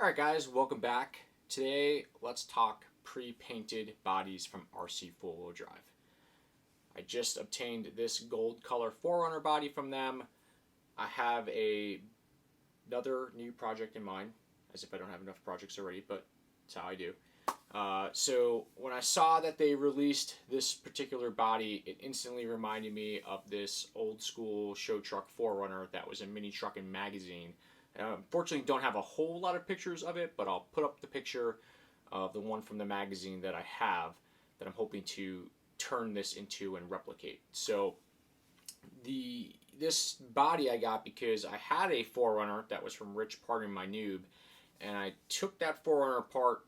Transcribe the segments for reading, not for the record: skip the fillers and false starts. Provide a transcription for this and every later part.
Alright guys, welcome back. Today let's talk pre-painted bodies from RC4WD Drive. I just obtained this gold color 4Runner body from them. I have another new project in mind, as if I don't have enough projects already, but that's how I do. So when I saw that they released this particular body, it instantly reminded me of this old school show truck 4Runner that was a mini trucking magazine. Unfortunately, don't have a whole lot of pictures of it, but I'll put up the picture of the one from the magazine that I have that I'm hoping to turn this into and replicate. So this body I got because I had a 4Runner that was from Rich Pardon My Noob, and I took that 4Runner apart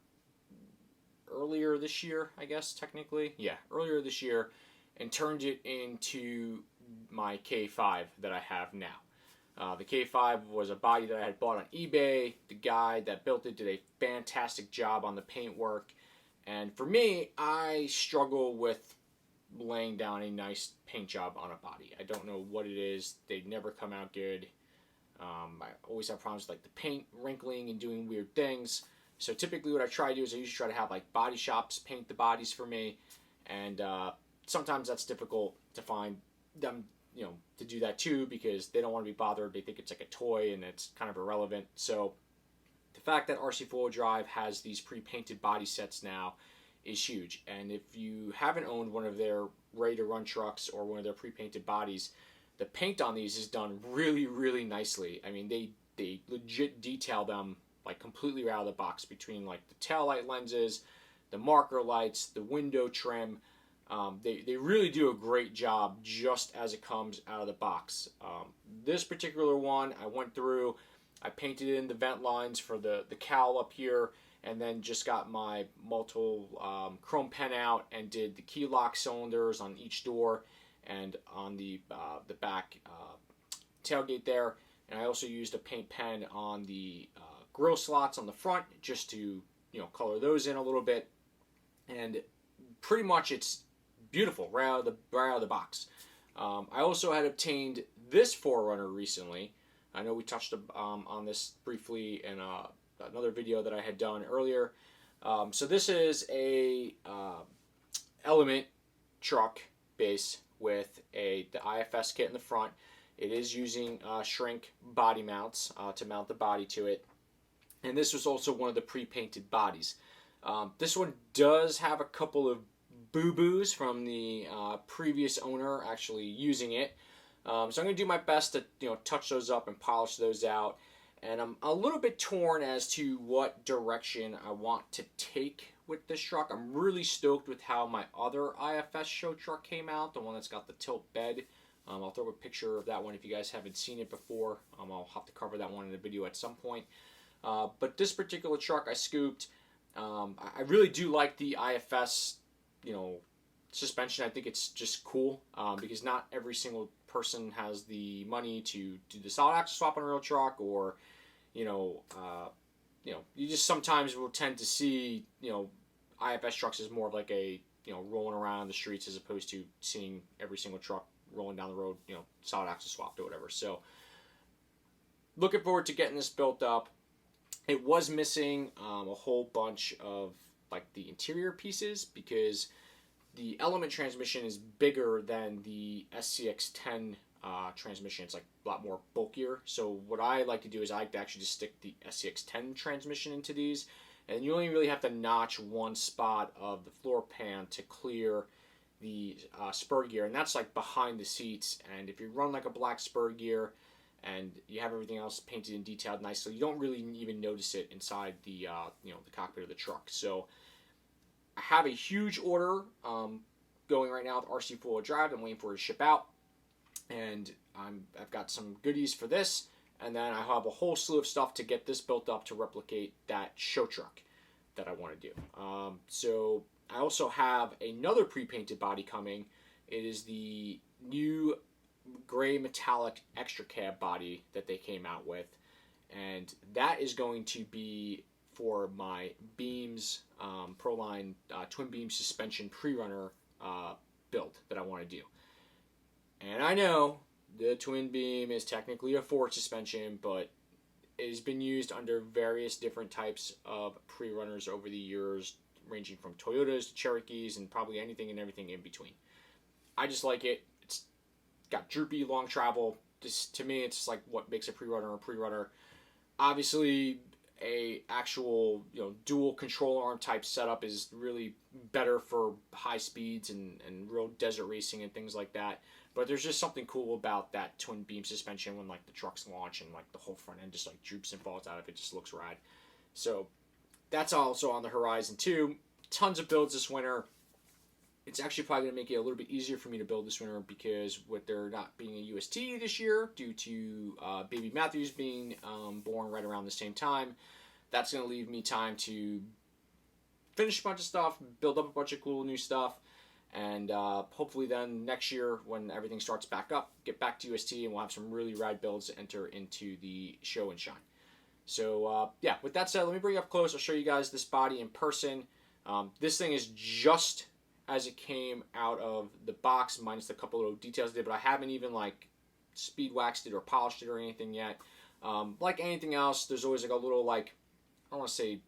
earlier this year, I guess technically. Yeah, earlier this year, and turned it into my K5 that I have now. The K5 was a body that I had bought on eBay. The guy that built it did a fantastic job on the paintwork. And for me, I struggle with laying down a nice paint job on a body. I don't know what it is. They never come out good. I always have problems with like the paint wrinkling and doing weird things. So typically what I try to do is I usually try to have like body shops paint the bodies for me. And sometimes that's difficult to find them, to do that too, because they don't want to be bothered. They think it's like a toy and it's kind of irrelevant. So the fact that RC4WD Drive has these pre-painted body sets now is huge. And if you haven't owned one of their ready-to-run trucks or one of their pre-painted bodies, the paint on these is done really, really nicely. I mean, they legit detail them like completely out of the box, between like the tail light lenses, the marker lights, the window trim. They really do a great job just as it comes out of the box. This particular one, I went through, I painted in the vent lines for the cowl up here, and then just got my multiple chrome pen out and did the key lock cylinders on each door and on the back tailgate there. And I also used a paint pen on the grill slots on the front just to color those in a little bit. And pretty much it's beautiful right out of the box. I also had obtained this 4Runner recently. I know we touched on this briefly in another video that I had done earlier. So this is a Element truck base with the IFS kit in the front. It is using shrink body mounts to mount the body to it. And this was also one of the pre-painted bodies. This one does have a couple of boo-boos from the previous owner actually using it. So I'm going to do my best to touch those up and polish those out. And I'm a little bit torn as to what direction I want to take with this truck. I'm really stoked with how my other IFS show truck came out, the one that's got the tilt bed. I'll throw a picture of that one if you guys haven't seen it before. I'll have to cover that one in a video at some point. But this particular truck I scooped. I really do like the IFS suspension. I think it's just cool because not every single person has the money to do the solid axle swap on a real truck, or you just sometimes will tend to see IFS trucks as more of like a rolling around the streets, as opposed to seeing every single truck rolling down the road solid axle swapped or whatever. So looking forward to getting this built up. It was missing a whole bunch of like the interior pieces, because the Element transmission is bigger than the SCX10 transmission. It's like a lot more bulkier. So what I like to do is I like to actually just stick the SCX10 transmission into these, and you only really have to notch one spot of the floor pan to clear the spur gear, and that's like behind the seats. And if you run like a black spur gear and you have everything else painted and detailed nicely, you don't really even notice it inside the the cockpit of the truck. So I have a huge order going right now with RC4WD Drive. I'm waiting for it to ship out, and I've got some goodies for this, and then I have a whole slew of stuff to get this built up to replicate that show truck that I want to do. So I also have another pre-painted body coming. It is the new gray metallic extra cab body that they came out with, and that is going to be for my beams, Proline twin beam suspension pre-runner build that I want to do. And I know the twin beam is technically a forward suspension, but It has been used under various different types of pre-runners over the years, ranging from Toyotas to Cherokees and probably anything and everything in between. I just like it. It's got droopy long travel. Just, to me, it's just like what makes a pre-runner a pre-runner. Obviously, a actual dual control arm type setup is really better for high speeds and real desert racing and things like that. But there's just something cool about that twin beam suspension when like the trucks launch and like the whole front end just like droops and falls out of it. It just looks rad. So that's also on the horizon too. Tons of builds this winter. It's actually probably going to make it a little bit easier for me to build this winter because with there not being a UST this year due to baby Matthews being born right around the same time, that's going to leave me time to finish a bunch of stuff, build up a bunch of cool new stuff, and hopefully then next year when everything starts back up, get back to UST and we'll have some really rad builds to enter into the show and shine. So yeah, with that said, let me bring you up close. I'll show you guys this body in person. This thing is just as it came out of the box, minus a couple little details there, but I haven't even like speed waxed it or polished it or anything yet. Like anything else, there's always like a little like, I don't want to say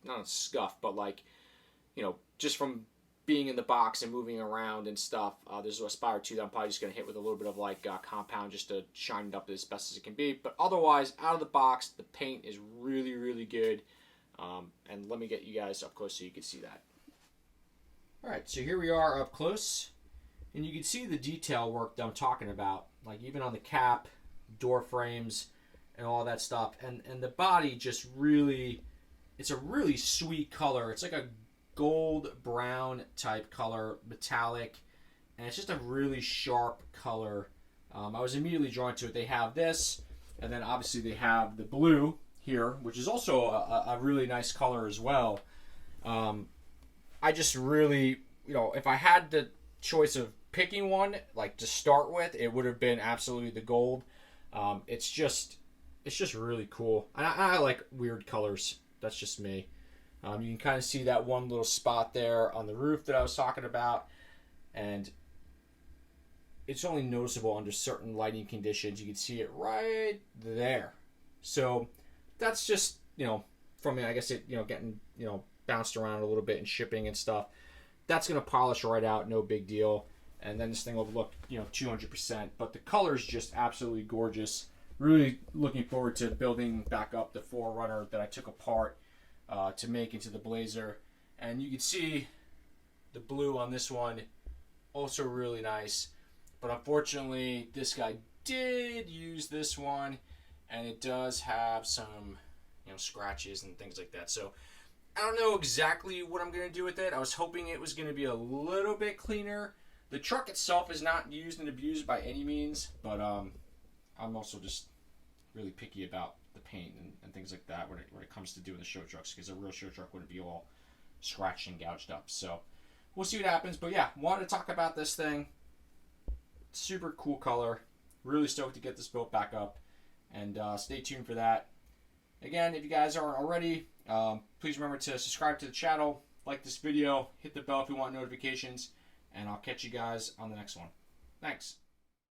not a scuff, but like, just from being in the box and moving around and stuff, there's a spot or two that I'm probably just going to hit with a little bit of like compound just to shine it up as best as it can be. But otherwise, out of the box, the paint is really, really good. And let me get you guys up close so you can see that. Alright, so here we are up close, and you can see the detail work that I'm talking about, like even on the cap, door frames, and all that stuff. And the body just really, it's a really sweet color. It's like a gold brown type color, metallic, and it's just a really sharp color. I was immediately drawn to it. They have this, and then obviously they have the blue here, which is also a really nice color as well. I just really, if I had the choice of picking one, like to start with, it would have been absolutely the gold. It's just really cool. And I like weird colors. That's just me. You can kind of see that one little spot there on the roof that I was talking about. And it's only noticeable under certain lighting conditions. You can see it right there. So that's just, from, I guess, it, getting, bounced around a little bit and shipping and stuff. That's going to polish right out, no big deal. And then this thing will look, 200%. But the color is just absolutely gorgeous. Really looking forward to building back up the 4Runner that I took apart to make into the Blazer. And you can see the blue on this one, also really nice. But unfortunately, this guy did use this one, and it does have some, scratches and things like that. So I don't know exactly what I'm going to do with it. I was hoping it was going to be a little bit cleaner. The truck itself is not used and abused by any means, but I'm also just really picky about the paint and things like that when it comes to doing the show trucks, because a real show truck wouldn't be all scratched and gouged up. So we'll see what happens. But yeah, wanted to talk about this thing. Super cool color. Really stoked to get this built back up. And stay tuned for that. Again, if you guys aren't already, please remember to subscribe to the channel, like this video, hit the bell if you want notifications, and I'll catch you guys on the next one. Thanks.